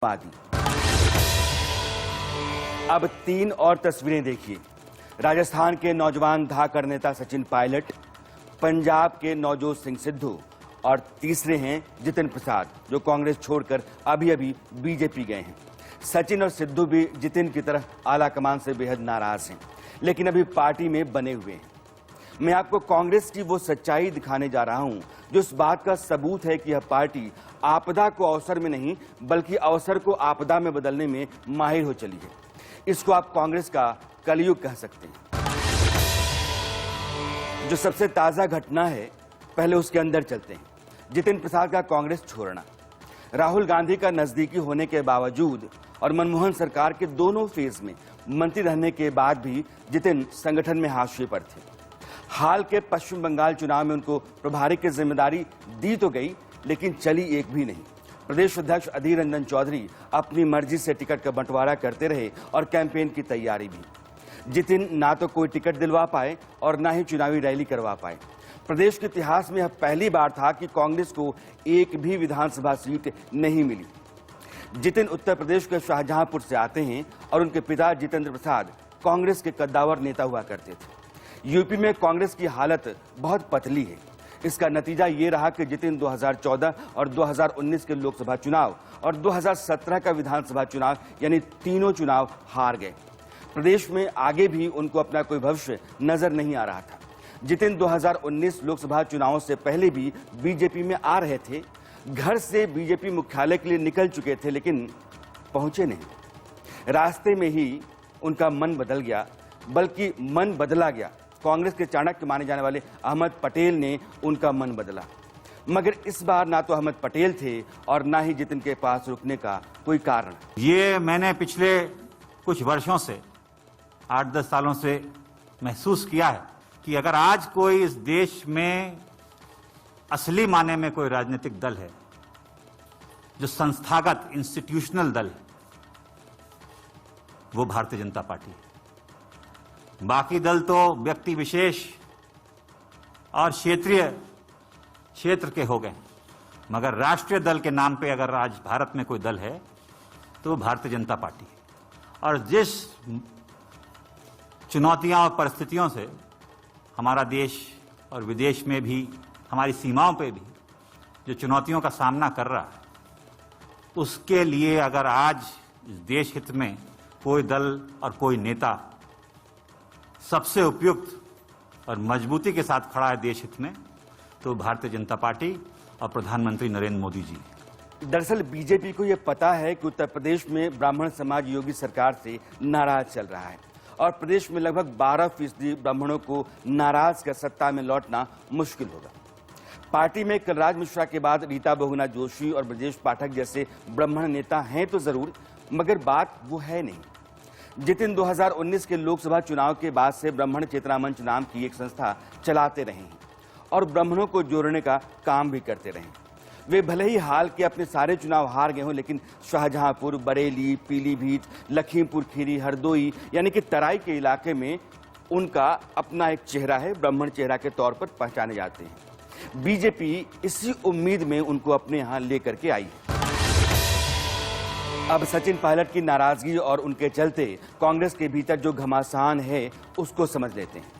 आदि। अब 3 और तस्वीरें देखिए। राजस्थान के नौजवान धाकड़ नेता सचिन पायलट, पंजाब के नवजोत सिंह सिद्धू और तीसरे हैं जितिन प्रसाद, जो कांग्रेस छोड़कर अभी अभी बीजेपी गए हैं। सचिन और सिद्धू भी जितिन की तरह आला कमान से बेहद नाराज हैं, लेकिन अभी पार्टी में बने हुए हैं। मैं आपको कांग्रेस की वो सच्चाई दिखाने जा रहा हूं जो इस बात का सबूत है कि यह पार्टी आपदा को अवसर में नहीं बल्कि अवसर को आपदा में बदलने में माहिर हो चली है। इसको आप कांग्रेस का कलयुग कह सकते हैं। जो सबसे ताजा घटना है, पहले उसके अंदर चलते हैं। जितिन प्रसाद का कांग्रेस छोड़ना। राहुल गांधी का नजदीकी होने के बावजूद और मनमोहन सरकार के दोनों फेज में मंत्री रहने के बाद भी जितिन संगठन में हाशिए पर थे। हाल के पश्चिम बंगाल चुनाव में उनको प्रभारी की जिम्मेदारी दी तो गई, लेकिन चली एक भी नहीं। प्रदेश अध्यक्ष अधीर रंजन चौधरी अपनी मर्जी से टिकट का बंटवारा करते रहे और कैंपेन की तैयारी भी। जितिन ना तो कोई टिकट दिलवा पाए और ना ही चुनावी रैली करवा पाए। प्रदेश के इतिहास में यह पहली बार था कि कांग्रेस को एक भी विधानसभा सीट नहीं मिली। जितिन उत्तर प्रदेश के शाहजहांपुर से आते हैं और उनके पिता जितेंद्र प्रसाद कांग्रेस के कद्दावर नेता हुआ करते थे। यूपी में कांग्रेस की हालत बहुत पतली है। इसका नतीजा ये रहा कि जितिन 2014 और 2019 के लोकसभा चुनाव और 2017 का विधानसभा चुनाव यानी तीनों चुनाव हार गए। प्रदेश में आगे भी उनको अपना कोई भविष्य नजर नहीं आ रहा था। जितिन 2019 लोकसभा चुनावों से पहले भी बीजेपी में आ रहे थे। घर से बीजेपी मुख्यालय के लिए निकल चुके थे, लेकिन पहुंचे नहीं। रास्ते में ही उनका मन बदल गया, बल्कि मन बदला गया। कांग्रेस के चाणक्य माने जाने वाले अहमद पटेल ने उनका मन बदला, मगर इस बार ना तो अहमद पटेल थे और ना ही जितिन के पास रुकने का कोई कारण। ये मैंने पिछले कुछ वर्षों से 8-10 सालों से महसूस किया है कि अगर आज कोई इस देश में असली माने में कोई राजनीतिक दल है जो संस्थागत इंस्टीट्यूशनल दल है, वो भारतीय जनता पार्टी है। बाकी दल तो व्यक्ति विशेष और क्षेत्र के हो गए, मगर राष्ट्रीय दल के नाम पे अगर आज भारत में कोई दल है तो वो भारतीय जनता पार्टी है। और जिस चुनौतियां और परिस्थितियों से हमारा देश और विदेश में भी, हमारी सीमाओं पे भी जो चुनौतियों का सामना कर रहा है, उसके लिए अगर आज इस देश हित में कोई दल और कोई नेता सबसे उपयुक्त और मजबूती के साथ खड़ा है देश हित में, तो भारतीय जनता पार्टी और प्रधानमंत्री नरेंद्र मोदी जी। दरअसल बीजेपी को यह पता है कि उत्तर प्रदेश में ब्राह्मण समाज योगी सरकार से नाराज चल रहा है और प्रदेश में लगभग 12% ब्राह्मणों को नाराज कर सत्ता में लौटना मुश्किल होगा। पार्टी में कलराज मिश्रा के बाद रीता बहुगुणा जोशी और ब्रजेश पाठक जैसे ब्राह्मण नेता हैं तो जरूर, मगर बात वो है नहीं। जितिन 2019 के लोकसभा चुनाव के बाद से ब्राह्मण चेतना मंच नाम की एक संस्था चलाते रहे हैं और ब्राह्मणों को जोड़ने का काम भी करते रहे। वे भले ही हाल के अपने सारे चुनाव हार गए हों, लेकिन शाहजहांपुर, बरेली, पीलीभीत, लखीमपुर खीरी, हरदोई यानी कि तराई के इलाके में उनका अपना एक चेहरा है। ब्राह्मण चेहरा के तौर पर पहचाने जाते हैं। बीजेपी इसी उम्मीद में उनको अपने यहां लेकर के आई है। अब सचिन पायलट की नाराजगी और उनके चलते कांग्रेस के भीतर जो घमासान है, उसको समझ लेते हैं।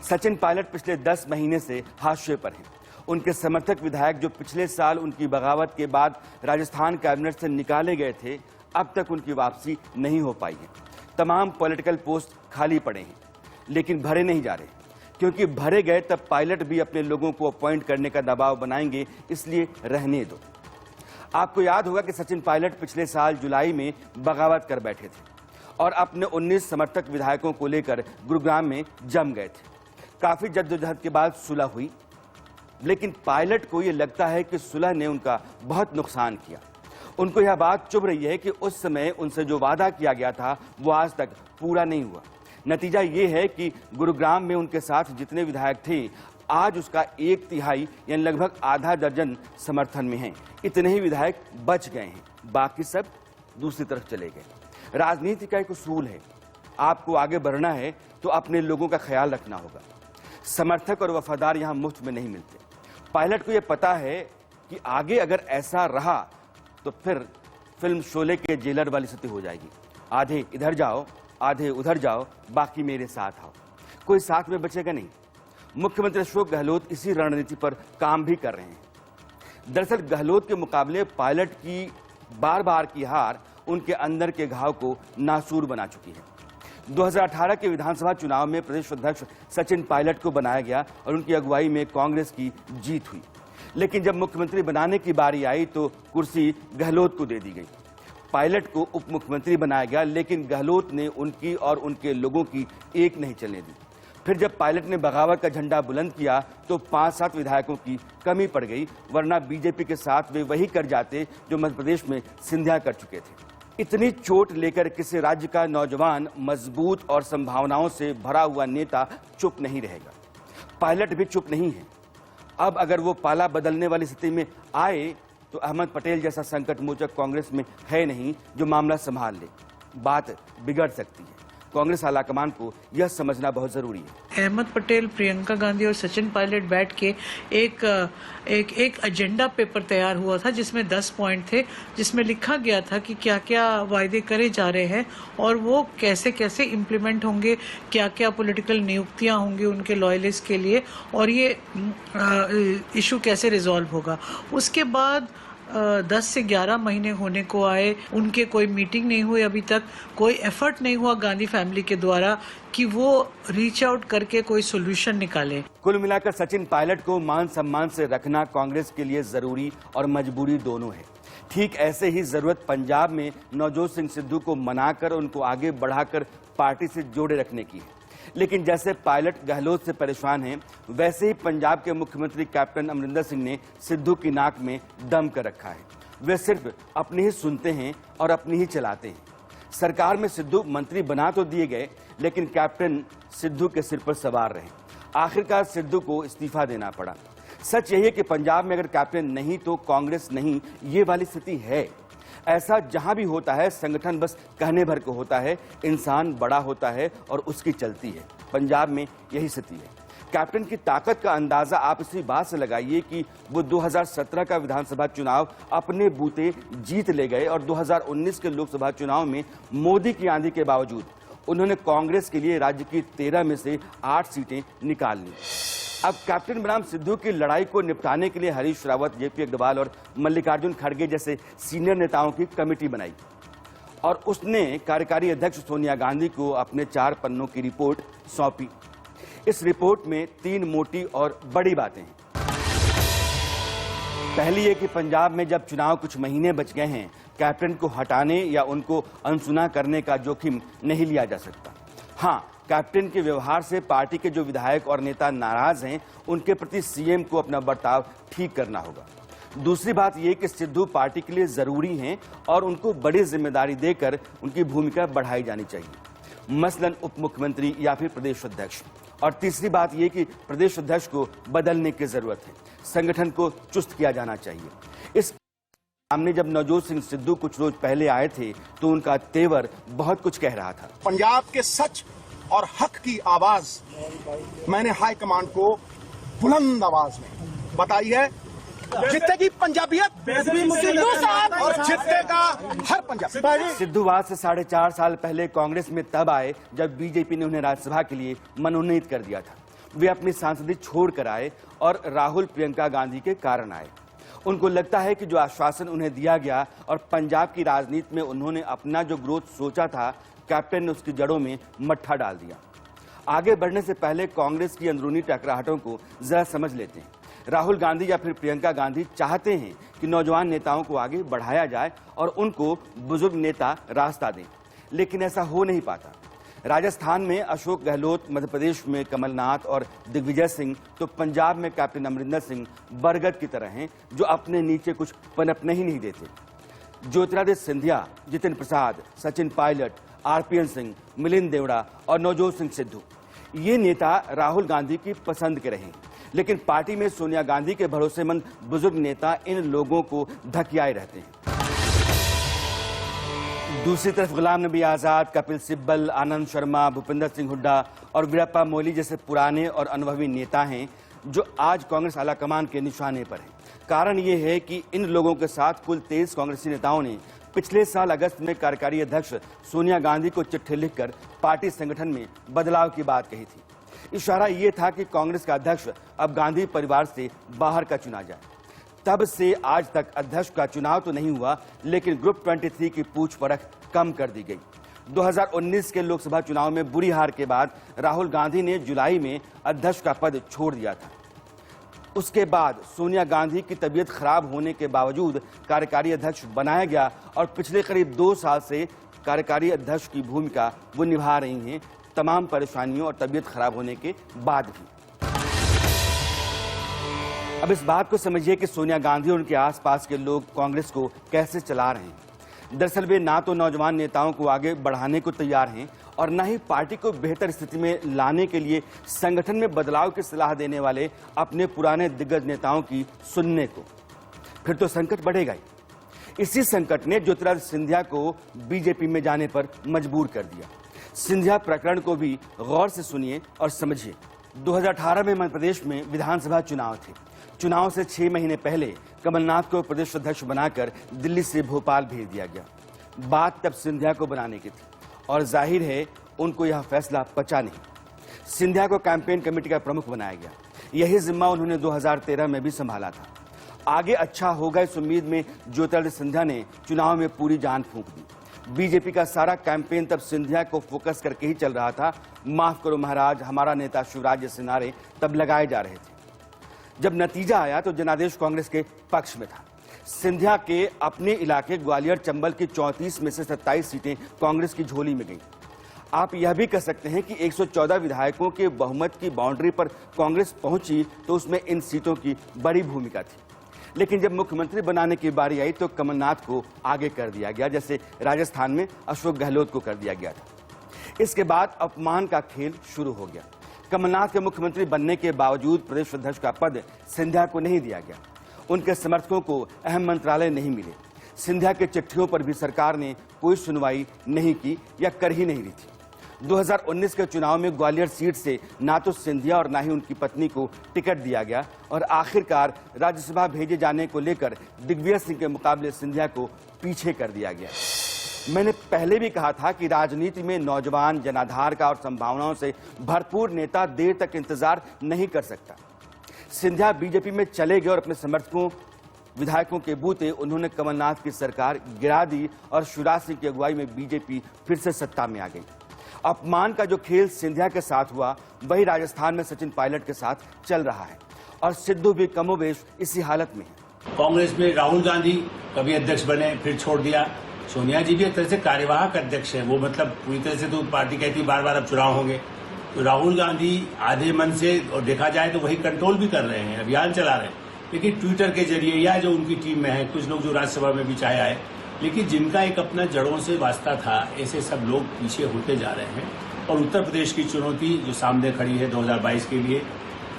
सचिन पायलट पिछले 10 महीने से हाशिए पर हैं। उनके समर्थक विधायक जो पिछले साल उनकी बगावत के बाद राजस्थान कैबिनेट से निकाले गए थे, अब तक उनकी वापसी नहीं हो पाई है। तमाम पॉलिटिकल पोस्ट खाली पड़े हैं, लेकिन भरे नहीं जा रहे, क्योंकि भरे गए तब पायलट भी अपने लोगों को अपॉइंट करने का दबाव बनाएंगे, इसलिए रहने दो। आपको याद होगा कि सचिन पायलट पिछले साल जुलाई में बगावत कर बैठे थे और अपने 19 समर्थक विधायकों को लेकर गुरुग्राम में जम गए थे। काफी जद्दोजहद के बाद सुलह हुई, लेकिन पायलट को यह लगता है कि सुलह ने उनका बहुत नुकसान किया। उनको यह बात चुभ रही है कि उस समय उनसे जो वादा किया गया था वो आज तक पूरा नहीं हुआ। नतीजा ये है कि गुरुग्राम में उनके साथ जितने विधायक थे, आज उसका 1/3 यानी लगभग आधा दर्जन समर्थन में हैं। इतने ही विधायक बच गए हैं, बाकी सब दूसरी तरफ चले गए। राजनीति का एक उसूल है, आपको आगे बढ़ना है तो अपने लोगों का ख्याल रखना होगा। समर्थक और वफादार यहां मुफ्त में नहीं मिलते। पायलट को यह पता है कि आगे अगर ऐसा रहा तो फिर फिल्म शोले के जेलर वाली स्थिति हो जाएगी। आधे इधर जाओ, आधे उधर जाओ, बाकी मेरे साथ आओ। कोई साथ में बचेगा नहीं। मुख्यमंत्री अशोक गहलोत इसी रणनीति पर काम भी कर रहे हैं। दरअसल गहलोत के मुकाबले पायलट की बार बार की हार उनके अंदर के घाव को नासूर बना चुकी है। 2018 के विधानसभा चुनाव में प्रदेश अध्यक्ष सचिन पायलट को बनाया गया और उनकी अगुवाई में कांग्रेस की जीत हुई। लेकिन जब मुख्यमंत्री बनाने की बारी आई तो कुर्सी गहलोत को दे दी गई। पायलट को उप मुख्यमंत्री बनाया गया, लेकिन गहलोत ने उनकी और उनके लोगों की एक नहीं चलने दी। फिर जब पायलट ने बगावत का झंडा बुलंद किया तो 5-7 विधायकों की कमी पड़ गई, वरना बीजेपी के साथ वे वही कर जाते जो मध्य प्रदेश में सिंधिया कर चुके थे। इतनी चोट लेकर किसी राज्य का नौजवान मजबूत और संभावनाओं से भरा हुआ नेता चुप नहीं रहेगा। पायलट भी चुप नहीं है। अब अगर वो पाला बदलने वाली स्थिति में आए तो अहमद पटेल जैसा संकट मोचक कांग्रेस में है नहीं जो मामला संभाल ले। बात बिगड़ सकती है। कांग्रेस आलाकमान को यह समझना बहुत जरूरी है। अहमद पटेल, प्रियंका गांधी और सचिन पायलट बैठ के एक एजेंडा पेपर तैयार हुआ था जिसमें 10 पॉइंट थे, जिसमें लिखा गया था कि क्या क्या वायदे करे जा रहे हैं और वो कैसे कैसे इम्प्लीमेंट होंगे, क्या क्या पॉलिटिकल नियुक्तियां होंगी उनके लॉयलिस्ट के लिए और ये इशू कैसे रिजॉल्व होगा। उसके बाद 10 से 11 महीने होने को आए, उनके कोई मीटिंग नहीं हुई अभी तक, कोई एफर्ट नहीं हुआ गांधी फैमिली के द्वारा कि वो रीच आउट करके कोई सोल्यूशन निकाले। कुल मिलाकर सचिन पायलट को मान सम्मान से रखना कांग्रेस के लिए जरूरी और मजबूरी दोनों है। ठीक ऐसे ही जरूरत पंजाब में नवजोत सिंह सिद्धू को मनाकर उनको आगे बढ़ाकर पार्टी से जोड़े रखने की है। लेकिन जैसे पायलट गहलोत से परेशान हैं, वैसे ही पंजाब के मुख्यमंत्री कैप्टन अमरिंदर सिंह ने सिद्धू की नाक में दम कर रखा है। वे सिर्फ अपनी ही सुनते हैं और अपनी ही चलाते हैं। सरकार में सिद्धू मंत्री बना तो दिए गए, लेकिन कैप्टन सिद्धू के सिर पर सवार रहे। आखिरकार सिद्धू को इस्तीफा देना पड़ा। सच यही है कि पंजाब में अगर कैप्टन नहीं तो कांग्रेस नहीं, ये वाली स्थिति है। ऐसा जहां भी होता है, संगठन बस कहने भर को होता है, इंसान बड़ा होता है और उसकी चलती है। पंजाब में यही स्थिति है। कैप्टन की ताकत का अंदाजा आप इसी बात से लगाइए कि वो 2017 का विधानसभा चुनाव अपने बूते जीत ले गए और 2019 के लोकसभा चुनाव में मोदी की आंधी के बावजूद उन्होंने कांग्रेस के लिए राज्य की 13 में से 8 सीटें निकाल ली। अब कैप्टन बनाम सिद्धू की लड़ाई को निपटाने के लिए हरीश रावत, जेपी अग्रवाल और मल्लिकार्जुन खड़गे जैसे सीनियर नेताओं की कमेटी बनाई और उसने कार्यकारी अध्यक्ष सोनिया गांधी को अपने 4 पन्नों की रिपोर्ट सौंपी। इस रिपोर्ट में 3 मोटी और बड़ी बातें हैं। पहली है कि पंजाब में जब चुनाव कुछ महीने बच गए हैं, कैप्टन को हटाने या उनको अनसुना करने का जोखिम नहीं लिया जा सकता। हाँ, कैप्टन के व्यवहार से पार्टी के जो विधायक और नेता नाराज हैं, उनके प्रति सीएम को अपना बर्ताव ठीक करना होगा। दूसरी बात यह कि सिद्धू पार्टी के लिए जरूरी हैं और उनको बड़ी जिम्मेदारी देकर उनकी भूमिका बढ़ाई जानी चाहिए, मसलन उप मुख्यमंत्री या फिर प्रदेश अध्यक्ष। और तीसरी बात यह कि प्रदेश अध्यक्ष को बदलने की जरूरत है, संगठन को चुस्त किया जाना चाहिए। इस सामने जब नवजोत सिंह सिद्धू कुछ रोज पहले आए थे तो उनका तेवर बहुत कुछ कह रहा था। पंजाब के सच और हक की आवाज मैंने हाईकमान को बुलंद आवाज में बताई है। जितने पंजाबियत सिद्धू साहब और जितेगा हर पंजाबी। सिद्धू आज से 4.5 साल पहले कांग्रेस में तब आए जब बीजेपी ने उन्हें राज्यसभा के लिए मनोनीत कर दिया था। वे अपनी सांसदी छोड़कर आए और राहुल, प्रियंका गांधी के कारण आए। उनको लगता है कि जो आश्वासन उन्हें दिया गया और पंजाब की राजनीति में उन्होंने अपना जो ग्रोथ सोचा था, कैप्टन ने उसकी जड़ों में मट्ठा डाल दिया। आगे बढ़ने से पहले कांग्रेस की अंदरूनी टकराहटों को जरा समझ लेते हैं। राहुल गांधी या फिर प्रियंका गांधी चाहते हैं कि नौजवान नेताओं को आगे बढ़ाया जाए और उनको बुजुर्ग नेता रास्ता दें, लेकिन ऐसा हो नहीं पाता। राजस्थान में अशोक गहलोत, मध्य प्रदेश में कमलनाथ और दिग्विजय सिंह, तो पंजाब में कैप्टन अमरिंदर सिंह बरगद की तरह हैं जो अपने नीचे कुछ पनपने ही नहीं देते। ज्योतिरादित्य सिंधिया, जितिन प्रसाद, सचिन पायलट, आरपीएन सिंह, मिलिंद देवड़ा और नवजोत सिंह सिद्धू, ये नेता राहुल गांधी की पसंद के रहे, लेकिन पार्टी में सोनिया गांधी के भरोसेमंद बुजुर्ग नेता इन लोगों को धकियाए रहते हैं। दूसरी तरफ गुलाम नबी आजाद, कपिल सिब्बल, आनंद शर्मा, भूपिंदर सिंह हुड्डा और वीरप्पा मोइली जैसे पुराने और अनुभवी नेता हैं जो आज कांग्रेस आलाकमान के निशाने पर हैं। कारण ये है कि इन लोगों के साथ कुल 23 कांग्रेसी नेताओं ने पिछले साल अगस्त में कार्यकारी अध्यक्ष सोनिया गांधी को चिट्ठी लिखकर पार्टी संगठन में बदलाव की बात कही थी। इशारा ये था कि कांग्रेस का अध्यक्ष अब गांधी परिवार से बाहर का चुना जाए। तब से आज तक अध्यक्ष का चुनाव तो नहीं हुआ, लेकिन ग्रुप 23 की पूछ परख कम कर दी गई। 2019 के लोकसभा चुनाव में बुरी हार के बाद राहुल गांधी ने जुलाई में अध्यक्ष का पद छोड़ दिया था। उसके बाद सोनिया गांधी की तबीयत खराब होने के बावजूद कार्यकारी अध्यक्ष बनाया गया और पिछले करीब 2 साल से कार्यकारी अध्यक्ष की भूमिका वो निभा रही हैं, तमाम परेशानियों और तबीयत खराब होने के बाद भी। अब इस बात को समझिए कि सोनिया गांधी और उनके आसपास के लोग कांग्रेस को कैसे चला रहे हैं। दरअसल वे ना तो नौजवान नेताओं को आगे बढ़ाने को तैयार हैं और न ही पार्टी को बेहतर स्थिति में लाने के लिए संगठन में बदलाव की सलाह देने वाले अपने पुराने दिग्गज नेताओं की सुनने को। फिर तो संकट बढ़ेगा ही। इसी संकट ने ज्योतिरादित्य सिंधिया को बीजेपी में जाने पर मजबूर कर दिया। सिंधिया प्रकरण को भी गौर से सुनिए और समझिए। 2018 में मध्य प्रदेश में विधानसभा चुनाव थे। चुनाव से 6 महीने पहले कमलनाथ को प्रदेश अध्यक्ष बनाकर दिल्ली से भोपाल भेज दिया गया। बात तब सिंधिया को बनाने की थी और जाहिर है उनको यह फैसला पचा नहीं। सिंधिया को कैंपेन कमेटी का प्रमुख बनाया गया। यही जिम्मा उन्होंने 2013 में भी संभाला था। आगे अच्छा होगा इस उम्मीद में ज्योतिरादित्य सिंधिया ने चुनाव में पूरी जान फूंक दी। बीजेपी का सारा कैंपेन तब सिंधिया को फोकस करके ही चल रहा था। माफ करो महाराज, हमारा नेता शिवराज जैसे नारे तब लगाए जा रहे थे। जब नतीजा आया तो जनादेश कांग्रेस के पक्ष में था। सिंधिया के अपने इलाके ग्वालियर चंबल की 34 में से 27 सीटें कांग्रेस की झोली में गईं। आप यह भी कह सकते हैं कि 114 विधायकों के बहुमत की बाउंड्री पर कांग्रेस पहुंची तो उसमें इन सीटों की बड़ी भूमिका थी। लेकिन जब मुख्यमंत्री बनाने की बारी आई तो कमलनाथ को आगे कर दिया गया, जैसे राजस्थान में अशोक गहलोत को कर दिया गया था। इसके बाद अपमान का खेल शुरू हो गया। कमलनाथ के मुख्यमंत्री बनने के बावजूद प्रदेश अध्यक्ष का पद सिंधिया को नहीं दिया गया। उनके समर्थकों को अहम मंत्रालय नहीं मिले। सिंधिया के चिट्ठियों पर भी सरकार ने कोई सुनवाई नहीं की या कर ही नहीं रही थी। 2019 के चुनाव में ग्वालियर सीट से ना तो सिंधिया और ना ही उनकी पत्नी को टिकट दिया गया और आखिरकार राज्यसभा भेजे जाने को लेकर दिग्विजय सिंह के मुकाबले सिंधिया को पीछे कर दिया गया। मैंने पहले भी कहा था कि राजनीति में नौजवान, जनाधार का और संभावनाओं से भरपूर नेता देर तक इंतजार नहीं कर सकता। सिंधिया बीजेपी में चले गए और अपने समर्थकों, विधायकों के बूते उन्होंने कमलनाथ की सरकार गिरा दी और शिवराज सिंह की अगुवाई में बीजेपी फिर से सत्ता में आ गई। अपमान का जो खेल सिंधिया के साथ हुआ वही राजस्थान में सचिन पायलट के साथ चल रहा है और सिद्धू भी कमोबेश इसी हालत में है। कांग्रेस में राहुल गांधी कभी अध्यक्ष बने, फिर छोड़ दिया। सोनिया जी भी एक तरह से कार्यवाहक अध्यक्ष है। वो मतलब पूरी तरह से तो पार्टी कहती बार-बार अब चुनाव होंगे, तो राहुल गांधी आधे मन से और देखा जाए तो वही कंट्रोल भी कर रहे हैं, अभियान चला रहे हैं। लेकिन ट्विटर के जरिए या जो उनकी टीम में है, कुछ लोग जो राज्यसभा में भी चाहे आए, लेकिन जिनका एक अपना जड़ों से वास्ता था, ऐसे सब लोग पीछे होते जा रहे हैं। और उत्तर प्रदेश की चुनौती जो सामने खड़ी है 2022 के लिए,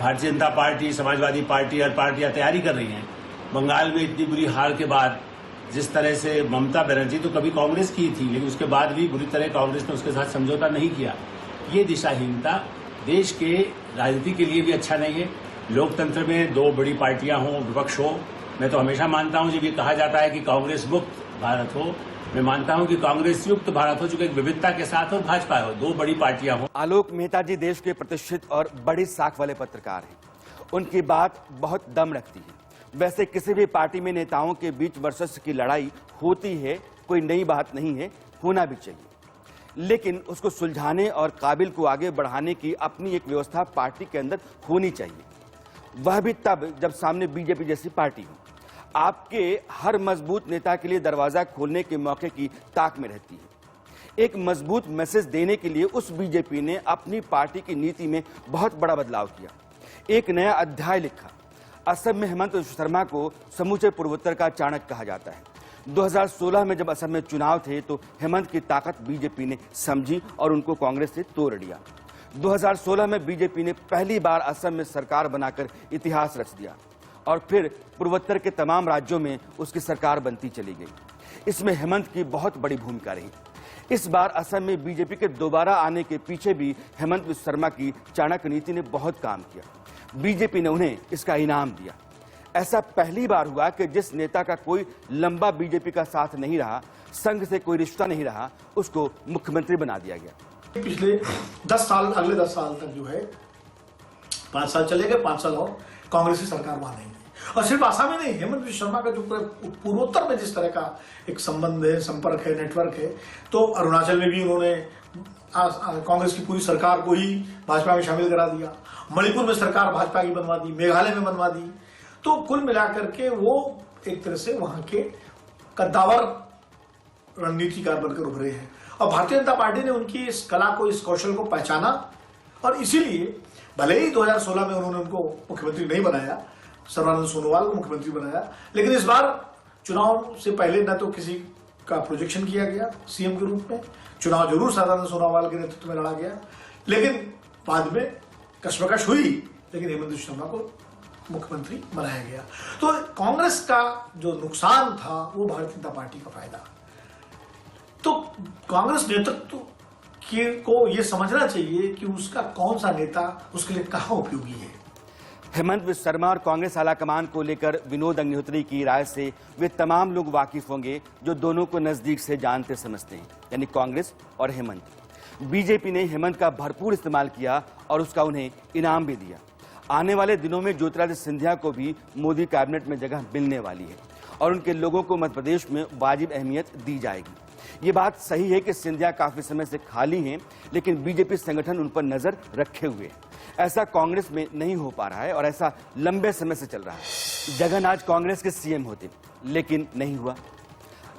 भारतीय जनता पार्टी, समाजवादी पार्टी, हर पार्टियां तैयारी कर रही हैं। बंगाल में इतनी बुरी हार के बाद जिस तरह से ममता बनर्जी तो कभी कांग्रेस की थी, लेकिन उसके बाद भी बुरी तरह कांग्रेस ने उसके साथ समझौता नहीं किया। ये दिशाहीनता देश के राजनीति के लिए भी अच्छा नहीं है। लोकतंत्र में 2 बड़ी पार्टियां हों, विपक्ष हो। मैं तो हमेशा मानता हूं, जब ये कहा जाता है कि कांग्रेस मुक्त भारत हो, मैं मानता हूं कि कांग्रेस युक्त भारत हो, चूंकि एक विविधता के साथ और भाजपा हो, 2 बड़ी पार्टियां हो। आलोक मेहता जी देश के प्रतिष्ठित और बड़ी साख वाले पत्रकार हैं। उनकी बात बहुत दम रखती है। वैसे किसी भी पार्टी में नेताओं के बीच वर्चस्व की लड़ाई होती है, कोई नई बात नहीं है, होना भी चाहिए। लेकिन उसको सुलझाने और काबिल को आगे बढ़ाने की अपनी एक व्यवस्था पार्टी के अंदर होनी चाहिए। वह भी तब जब सामने बीजेपी जैसी पार्टी हो। आपके हर मजबूत नेता के लिए दरवाजा खोलने के मौके की ताक में रहती है। एक मजबूत मैसेज देने के लिए उस बीजेपी ने अपनी पार्टी की नीति में बहुत बड़ा बदलाव किया, एक नया अध्याय लिखा। असम में हेमंत विश्व शर्मा को समूचे पूर्वोत्तर का चाणक्य कहा जाता है। 2016 में जब असम में चुनाव थे तो हेमंत की ताकत बीजेपी ने समझी और उनको कांग्रेस से तोड़ दिया। 2016 में बीजेपी ने पहली बार असम में सरकार बनाकर इतिहास रच दिया और फिर पूर्वोत्तर के तमाम राज्यों में उसकी सरकार बनती चली गई। इसमें हेमंत की बहुत बड़ी भूमिका रही। इस बार असम में बीजेपी के दोबारा आने के पीछे भी हेमंत विश्व शर्मा की चाणक्य नीति ने बहुत काम किया। बीजेपी ने उन्हें इसका इनाम दिया। ऐसा पहली बार हुआ कि जिस नेता का कोई लंबा बीजेपी का साथ नहीं रहा, संघ से कोई रिश्ता नहीं रहा, उसको मुख्यमंत्री बना दिया गया। पिछले 10 साल, अगले 10 साल तक जो है 5 साल चलेगा, 5 साल और कांग्रेस की सरकार वहां नहीं है। और सिर्फ आसाम में नहीं, हेमंत विश्व शर्मा का जो पूर्वोत्तर में जिस तरह का एक संबंध है, संपर्क है, नेटवर्क है, तो अरुणाचल में भी उन्होंने कांग्रेस की पूरी सरकार को ही भाजपा में शामिल करा दिया, मणिपुर में सरकार भाजपा की बनवा दी, मेघालय में बनवा दी। तो कुल मिलाकर के वो एक तरह से वहां के कद्दावर रणनीतिकार बनकर उभरे हैं। और भारतीय जनता पार्टी ने उनकी इस कला को, इस कौशल को पहचाना और इसीलिए भले ही 2016 में उन्होंने उनको मुख्यमंत्री नहीं बनाया, सर्बानंद सोनोवाल को मुख्यमंत्री बनाया, लेकिन इस बार चुनाव से पहले न तो किसी का प्रोजेक्शन किया गया सीएम के रूप में, चुनाव जरूर सर्बानंद सोनोवाल के नेतृत्व में लड़ा गया, लेकिन बाद में कश्मकश हुई, लेकिन हेमंत विश्व शर्मा को मुख्यमंत्री बनाया गया। तो कांग्रेस का जो नुकसान था वो भारतीय जनता पार्टी का फायदा। तो कांग्रेस नेतृत्व को यह समझना चाहिए कि उसका कौन सा नेता उसके लिए कहां उपयोगी है। हेमंत विश्व शर्मा और कांग्रेस आलाकमान को लेकर विनोद अग्निहोत्री की राय से वे तमाम लोग वाकिफ होंगे जो दोनों को नजदीक से जानते समझते हैं, यानी कांग्रेस और हेमंत। बीजेपी ने हेमंत का भरपूर इस्तेमाल किया और उसका उन्हें इनाम भी दिया। आने वाले दिनों में ज्योतिरादित्य सिंधिया को भी मोदी कैबिनेट में जगह मिलने वाली है और उनके लोगों को मध्य प्रदेश में वाजिब अहमियत दी जाएगी। ये बात सही है कि सिंधिया काफी समय से खाली हैं, लेकिन बीजेपी संगठन उन पर नजर रखे हुए है। ऐसा कांग्रेस में नहीं हो पा रहा है और ऐसा लंबे समय से चल रहा है। जगन आज कांग्रेस के सीएम होते, लेकिन नहीं हुआ।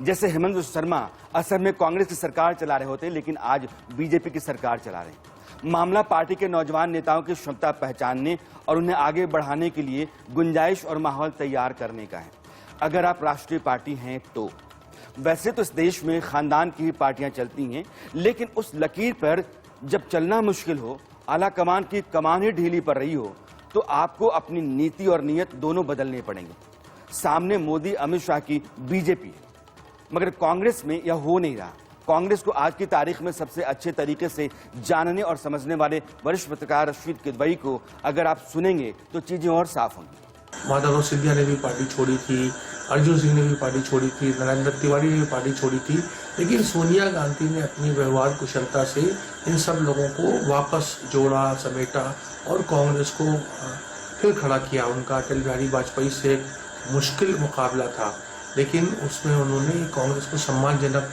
जैसे हेमंत विश्व शर्मा असम में कांग्रेस की सरकार चला रहे होते, लेकिन आज बीजेपी की सरकार चला रहे हैं। मामला पार्टी के नौजवान नेताओं की क्षमता पहचानने और उन्हें आगे बढ़ाने के लिए गुंजाइश और माहौल तैयार करने का है। अगर आप राष्ट्रीय पार्टी हैं तो वैसे तो इस देश में खानदान की ही पार्टियां चलती हैं, लेकिन उस लकीर पर जब चलना मुश्किल हो, आला कमान की कमान ही ढीली पड़ रही हो, तो आपको अपनी नीति और नीयत दोनों बदलने पड़ेंगे। सामने मोदी अमित शाह की बीजेपी है, मगर कांग्रेस में यह हो नहीं रहा। कांग्रेस को आज की तारीख में सबसे अच्छे तरीके से जानने और समझने वाले वरिष्ठ पत्रकार रशीद किदवई को अगर आप सुनेंगे तो चीजें और साफ होंगी। माधव सिंधिया ने भी पार्टी छोड़ी थी, अर्जुन सिंह ने भी पार्टी छोड़ी थी, नरेंद्र तिवारी ने भी पार्टी छोड़ी थी, लेकिन सोनिया गांधी ने अपनी व्यवहार कुशलता से इन सब लोगों को वापस जोड़ा, समेटा और कांग्रेस को फिर खड़ा किया। उनका अटल बिहारी वाजपेयी से एक मुश्किल मुकाबला था, लेकिन उसमें उन्होंने कांग्रेस को सम्मानजनक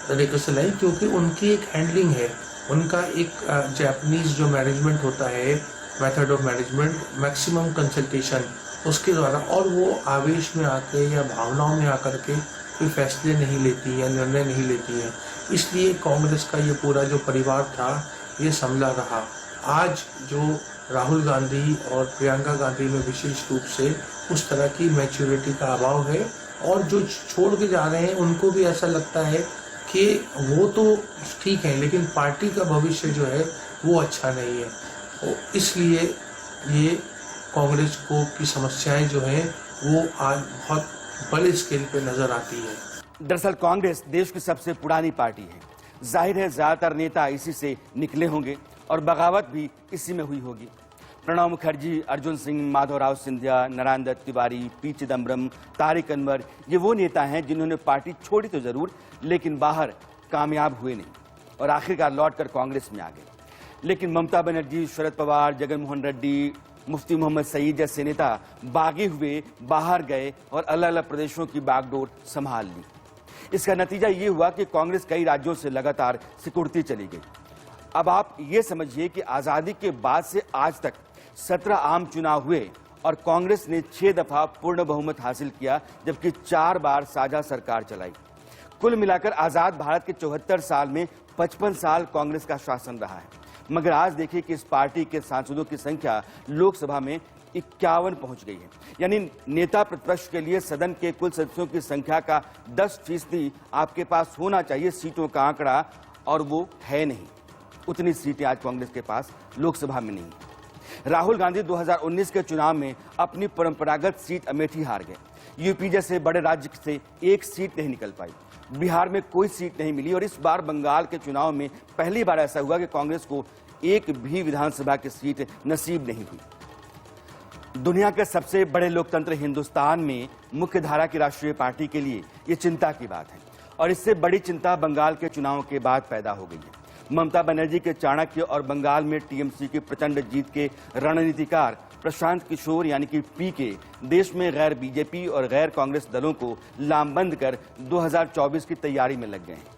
तरीके से लाई, क्योंकि उनकी एक हैंडलिंग है, उनका एक जापानीज जो मैनेजमेंट होता है, method of management, maximum consultation, उसके द्वारा, और वो आवेश में आके या भावनाओं में आकर के कोई फैसले नहीं लेती है, निर्णय नहीं लेती है। इसलिए कांग्रेस का ये पूरा जो परिवार था ये संभला रहा। आज जो राहुल गांधी और प्रियंका गांधी में विशेष रूप से उस तरह की मैच्योरिटी का अभाव है, और जो छोड़ के जा रहे हैं उनको भी ऐसा लगता है कि वो तो ठीक है, लेकिन पार्टी का भविष्य जो है वो अच्छा नहीं है। तो इसलिए ये कांग्रेस को की समस्याएं जो हैं वो आज बहुत बड़े स्केल पे नजर आती है। दरअसल कांग्रेस देश की सबसे पुरानी पार्टी है। जाहिर है ज्यादातर नेता इसी से निकले होंगे और बगावत भी इसी में हुई होगी। प्रणब मुखर्जी, अर्जुन सिंह, माधवराव सिंधिया, नरेंद्र तिवारी, पी चिदम्बरम, तारिक अनवर, ये वो नेता हैं जिन्होंने पार्टी छोड़ी तो जरूर, लेकिन बाहर कामयाब हुए नहीं और आखिरकार लौटकर कांग्रेस में आ गए। लेकिन ममता बनर्जी, शरद पवार, जगन मोहन रेड्डी, मुफ्ती मोहम्मद सईद जैसे नेता बागी हुए, बाहर गए और अलग अलग प्रदेशों की बागडोर संभाल ली। इसका नतीजा ये हुआ कि कांग्रेस कई राज्यों से लगातार सिकुड़ती चली गई। अब आप ये समझिए कि आजादी के बाद से आज तक 17 आम चुनाव हुए और कांग्रेस ने 6 दफा पूर्ण बहुमत हासिल किया, जबकि 4 बार साझा सरकार चलाई। कुल मिलाकर आजाद भारत के 74 साल में 55 साल कांग्रेस का शासन रहा है। मगर आज देखिए कि इस पार्टी के सांसदों की संख्या लोकसभा में 51 पहुंच गई है, यानी नेता प्रतिपक्ष के लिए सदन के कुल सदस्यों की संख्या का 10% आपके पास होना चाहिए सीटों का आंकड़ा, और वो है नहीं। उतनी सीटें आज कांग्रेस के पास लोकसभा में नहीं। राहुल गांधी 2019 के चुनाव में अपनी परंपरागत सीट अमेठी हार गए। यूपी जैसे बड़े राज्य से एक सीट नहीं निकल पाई, बिहार में कोई सीट नहीं मिली और इस बार बंगाल के चुनाव में पहली बार ऐसा हुआ कि कांग्रेस को एक भी विधानसभा की सीट नसीब नहीं हुई। दुनिया के सबसे बड़े लोकतंत्र हिंदुस्तान में मुख्य धारा की राष्ट्रीय पार्टी के लिए ये चिंता की बात है और इससे बड़ी चिंता बंगाल के चुनाव के बाद पैदा हो गई है। ममता बनर्जी के चाणक्य और बंगाल में टीएमसी की प्रचंड जीत के रणनीतिकार प्रशांत किशोर यानी कि पीके देश में गैर बीजेपी और गैर कांग्रेस दलों को लामबंद कर 2024 की तैयारी में लग गए हैं।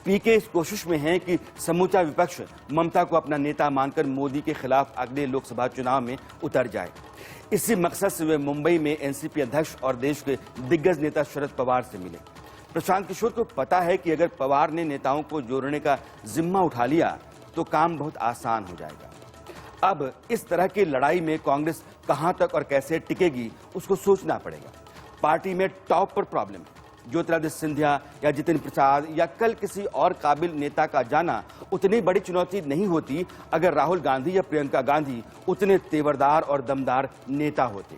पीके इस कोशिश में हैं कि समूचा विपक्ष ममता को अपना नेता मानकर मोदी के खिलाफ अगले लोकसभा चुनाव में उतर जाए। इसी मकसद से वे मुंबई में एनसीपी अध्यक्ष और देश के दिग्गज नेता शरद पवार से मिले। प्रशांत किशोर को पता है कि अगर पवार ने नेताओं को जोड़ने का जिम्मा उठा लिया तो काम बहुत आसान हो जाएगा। अब इस तरह की लड़ाई में कांग्रेस कहां तक और कैसे टिकेगी उसको सोचना पड़ेगा। पार्टी में टॉप पर प्रॉब्लम है। ज्योतिरादित्य सिंधिया या जितिन प्रसाद या कल किसी और काबिल नेता का जाना उतनी बड़ी चुनौती नहीं होती अगर राहुल गांधी या प्रियंका गांधी उतने तेवरदार और दमदार नेता होते।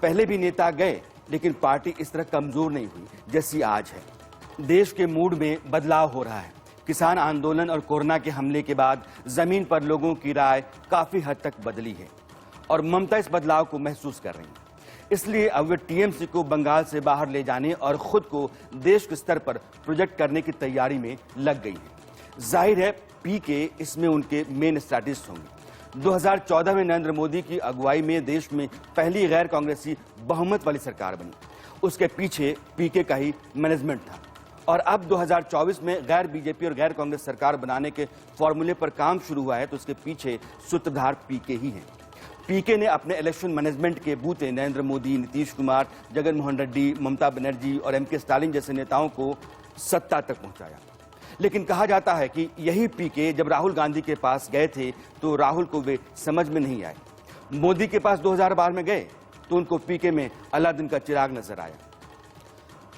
पहले भी नेता गए लेकिन पार्टी इस तरह कमजोर नहीं हुई जैसी आज है। देश के मूड में बदलाव हो रहा है। किसान आंदोलन और कोरोना के हमले के बाद जमीन पर लोगों की राय काफी हद तक बदली है और ममता इस बदलाव को महसूस कर रही है। इसलिए अब वे टीएमसी को बंगाल से बाहर ले जाने और खुद को देश के स्तर पर प्रोजेक्ट करने की तैयारी में लग गई है। जाहिर है पीके इसमें उनके मेन स्ट्रैटेजिस्ट होंगे। 2014 में नरेंद्र मोदी की अगुवाई में देश में पहली गैर कांग्रेसी बहुमत वाली सरकार बनी। उसके पीछे पीके का ही मैनेजमेंट था और अब 2024 में गैर बीजेपी और गैर कांग्रेस सरकार बनाने के फॉर्मूले पर काम शुरू हुआ है तो उसके पीछे सूत्रधार पीके ही हैं। पीके ने अपने इलेक्शन मैनेजमेंट के बूते नरेंद्र मोदी, नीतीश कुमार, जगन मोहन रेड्डी, ममता बनर्जी और एमके स्टालिन जैसे नेताओं को सत्ता तक पहुंचाया। लेकिन कहा जाता है कि यही पीके जब राहुल गांधी के पास गए थे तो राहुल को वे समझ में नहीं आए। मोदी के पास 2012 में गए तो उनको पीके में अलादीन का चिराग नजर आया।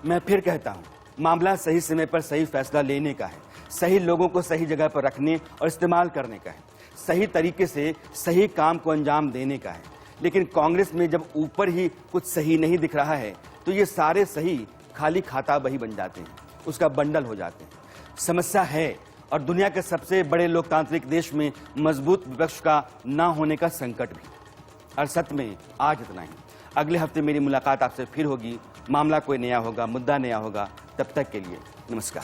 मैं फिर कहता हूं, मामला सही समय पर सही फैसला लेने का है, सही लोगों को सही जगह पर रखने और इस्तेमाल करने का है, सही तरीके से सही काम को अंजाम देने का है। लेकिन कांग्रेस में जब ऊपर ही कुछ सही नहीं दिख रहा है तो ये सारे सही खाली खाता बही बन जाते हैं, उसका बंडल हो जाते हैं। समस्या है और दुनिया के सबसे बड़े लोकतांत्रिक देश में मजबूत विपक्ष का ना होने का संकट भी। और सत्य में आज इतना ही। अगले हफ्ते मेरी मुलाकात आपसे फिर होगी। मामला कोई नया होगा, मुद्दा नया होगा। तब तक के लिए नमस्कार।